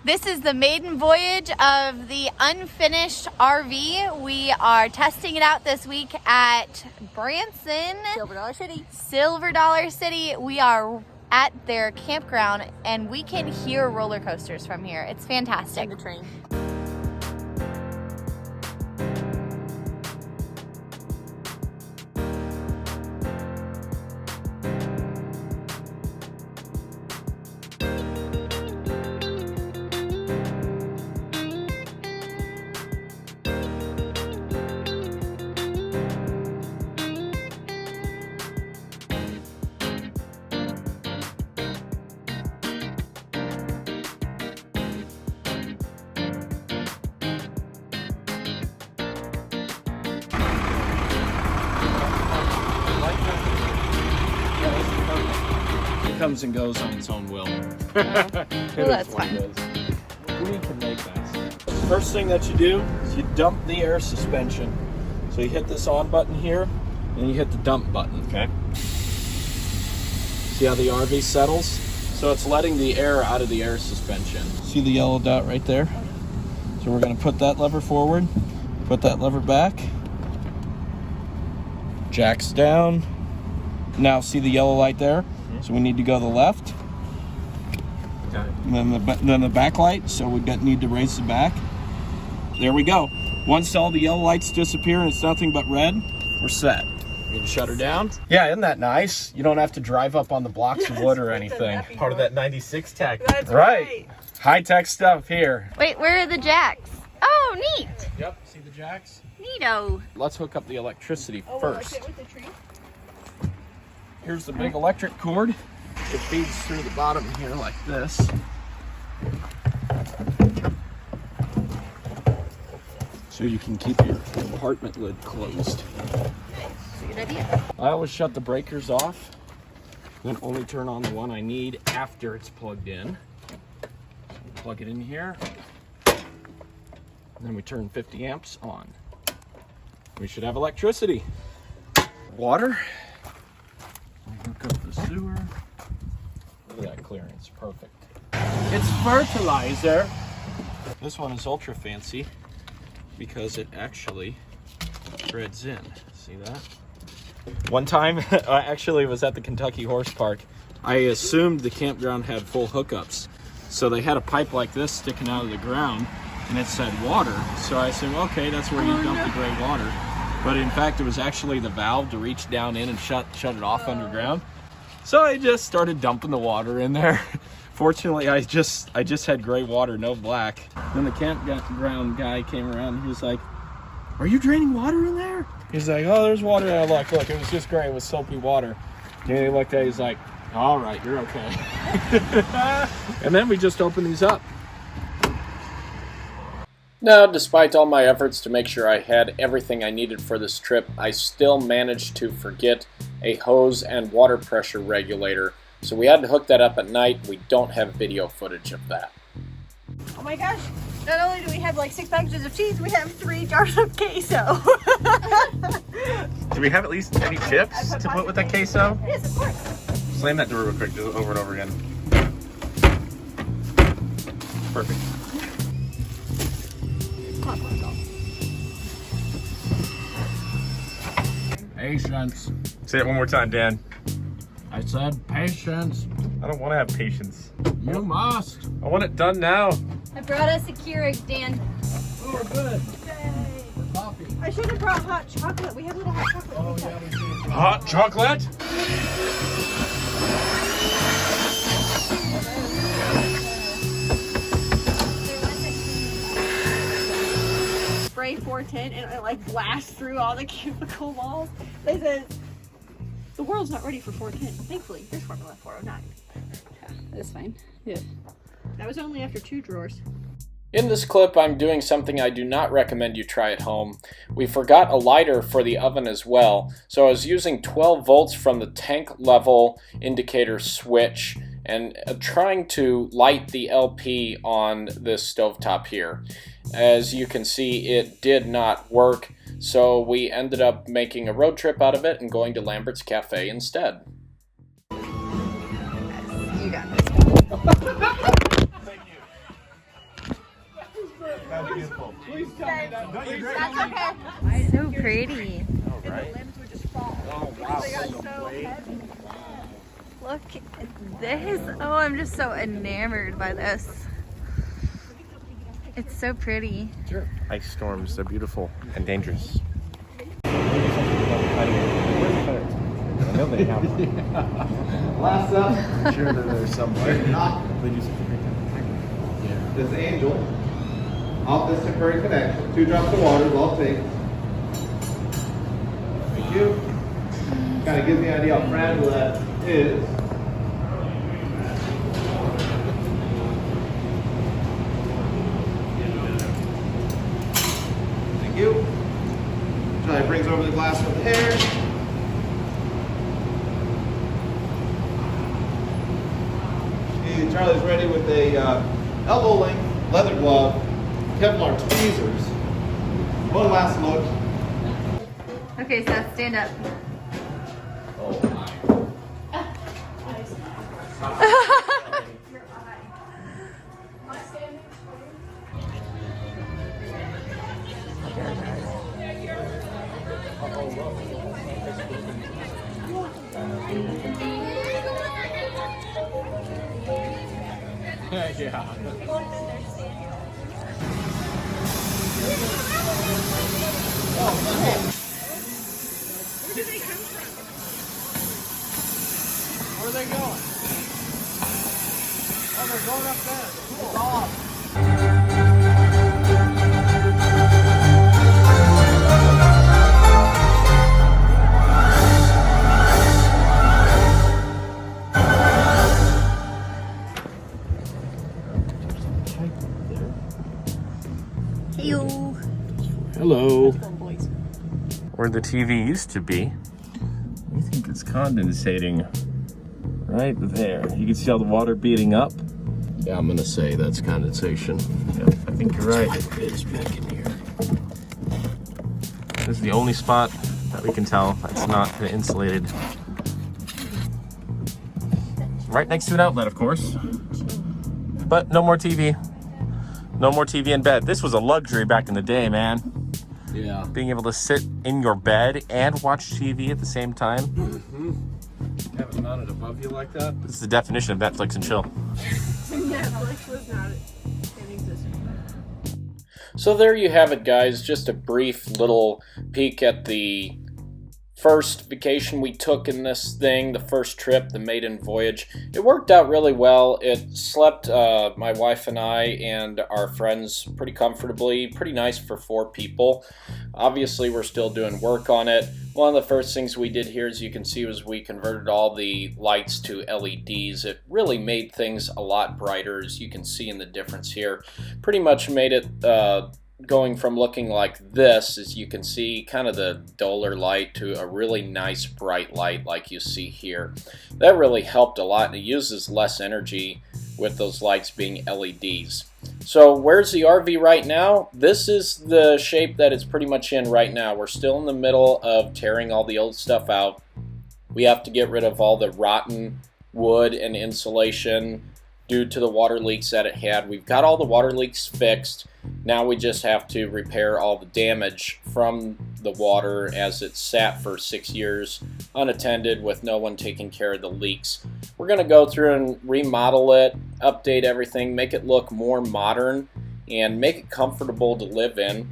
This is the maiden voyage of the unfinished RV. We are testing it out this week at Branson. Silver Dollar City. We are at their campground and we can hear roller coasters from here. It's fantastic. And the train. Comes and goes on its own will. Well, that's fine. We can make that stuff. First thing that you do is you dump the air suspension. So you hit this on button here, and you hit the dump button. Okay. See how the RV settles? So it's letting the air out of the air suspension. See the yellow dot right there? So we're going to put that lever forward, put that lever back, jacks down. Now see the yellow light there? So we need to go to the left. Got it. And then the back light, so we need to raise the back. There we go. Once all the yellow lights disappear and it's nothing but red, we're set. You can shut her down. Yeah, isn't that nice? You don't have to drive up on the blocks of wood or anything. Part of that 96 tech. That's Right. High-tech stuff here. Wait, where are the jacks? Oh, neat. Yep, see the jacks? Neato. Let's hook up the electricity Oh, first. like it with the tree? Here's the big electric cord. It feeds through the bottom here like this. So you can keep your compartment lid closed. That's a good idea. I always shut the breakers off, then only turn on the one I need after it's plugged in. Plug it in here, and then we turn 50 amps on. We should have electricity. Water. Hook up the sewer. Look at that clearance, perfect. It's fertilizer. This one is ultra fancy because it actually threads in. See that? One time, I actually was at the Kentucky Horse Park. I assumed the campground had full hookups. So they had a pipe like this sticking out of the ground and it said water. So I assumed, okay, that's where you dump the gray water. But in fact, it was actually the valve to reach down in and shut it off underground. So I just started dumping the water in there. Fortunately, I just had gray water, no black. Then the campground guy came around and he was like, "Are you draining water in there?" He's like, "Oh, there's water." And I'm like, "Look, it was just gray, it was soapy water." And he looked at it, he's like, "All right, you're okay." And then we just opened these up. Now, despite all my efforts to make sure I had everything I needed for this trip, I still managed to forget a hose and water pressure regulator. So we had to hook that up at night. We don't have video footage of that. Oh my gosh. Not only do we have like 6 packages of cheese, we have 3 jars of queso. Do we have at least any chips to put with the queso? Yes, of course. Slam that door real quick, do it over and over again. Perfect. Patience. Say it one more time, Dan. I said patience. I don't want to have patience. You must. I want it done now. I brought us a Keurig, Dan. Oh, good. Yay. Coffee. I should have brought hot chocolate. We have little hot chocolate. Oh, yeah, we do. Hot chocolate? Spray 410 and it like blasts through all the cubicle walls. They said, the world's not ready for 410. Thankfully, here's Formula 409. Yeah, that's fine. Yeah. That was only after 2 drawers. In this clip, I'm doing something I do not recommend you try at home. We forgot a lighter for the oven as well, so I was using 12 volts from the tank level indicator switch and trying to light the LP on this stovetop here. As you can see, it did not work, so we ended up making a road trip out of it and going to Lambert's Cafe instead. You got this. Thank you. That's beautiful. Please tell me that. Don't you agree? That's okay. So pretty. All right. The limbs would just fall. Oh, wow. They got so heavy. Look at this. Oh, I'm just so enamored by this. It's so pretty. Sure. Ice storms, they're beautiful and dangerous. I know they have one. Last up, I'm sure they're there somewhere. they do such a great job. This angel, off this temporary connection. 2 drops of water is all it takes. Thank you. Kind of gives me an idea how fragile that is. Thank you. Charlie brings over the glass with the hair. Charlie's ready with a elbow-length leather glove, Kevlar tweezers. One last look. Okay, Seth, stand up. Yeah. Where do they come from? Where are they going? Oh, they're going up there. Cool. Hello. Where the TV used to be, I think it's condensating right there. You can see all the water beating up. Yeah, I'm gonna say that's condensation. Yep, I think you're right. It is back in here. This is the only spot that we can tell that's not insulated. Right next to an outlet, of course. But no more TV. No more TV in bed. This was a luxury back in the day, man. Yeah. Being able to sit in your bed and watch TV at the same time. Mm-hmm. Have it mounted above you like that? This is the definition of Netflix and chill. Netflix was not in existence. So there you have it, guys. Just a brief little peek at the first vacation we took in this thing, the first trip, the Maiden Voyage. It worked out really well. It slept my wife and I and our friends pretty comfortably, pretty nice for 4 people. Obviously, we're still doing work on it. One of the first things we did here, as you can see, was we converted all the lights to LEDs. It really made things a lot brighter, as you can see in the difference here. Pretty much made it going from looking like this, as you can see, kind of the duller light, to a really nice bright light like you see here. That really helped a lot, and it uses less energy with those lights being LEDs. So where's the RV right now? This is the shape that it's pretty much in right now. We're still in the middle of tearing all the old stuff out. We have to get rid of all the rotten wood and insulation due to the water leaks that it had. We've got all the water leaks fixed. Now we just have to repair all the damage from the water, as it sat for 6 years unattended with no one taking care of the leaks. We're going to go through and remodel it, update everything, make it look more modern, and make it comfortable to live in.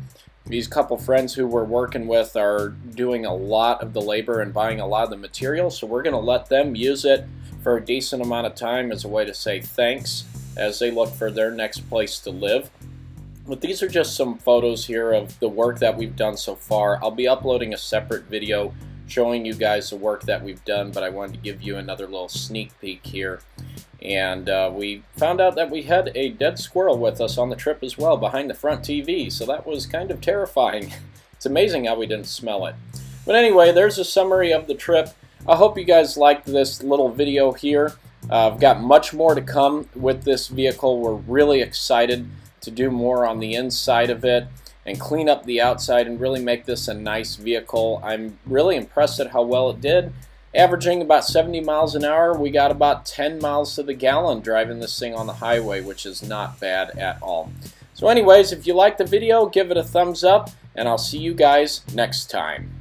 These couple friends who we're working with are doing a lot of the labor and buying a lot of the material, so we're going to let them use it for a decent amount of time as a way to say thanks as they look for their next place to live. But these are just some photos here of the work that we've done so far. I'll be uploading a separate video showing you guys the work that we've done, but I wanted to give you another little sneak peek here. And we found out that we had a dead squirrel with us on the trip as well, behind the front TV, so that was kind of terrifying. It's amazing how we didn't smell it. But anyway, there's a summary of the trip. I hope you guys liked this little video here. I've got much more to come with this vehicle. We're really excited to do more on the inside of it and clean up the outside and really make this a nice vehicle. I'm really impressed at how well it did. Averaging about 70 miles an hour, we got about 10 miles to the gallon driving this thing on the highway, which is not bad at all. So anyways, if you liked the video, give it a thumbs up, and I'll see you guys next time.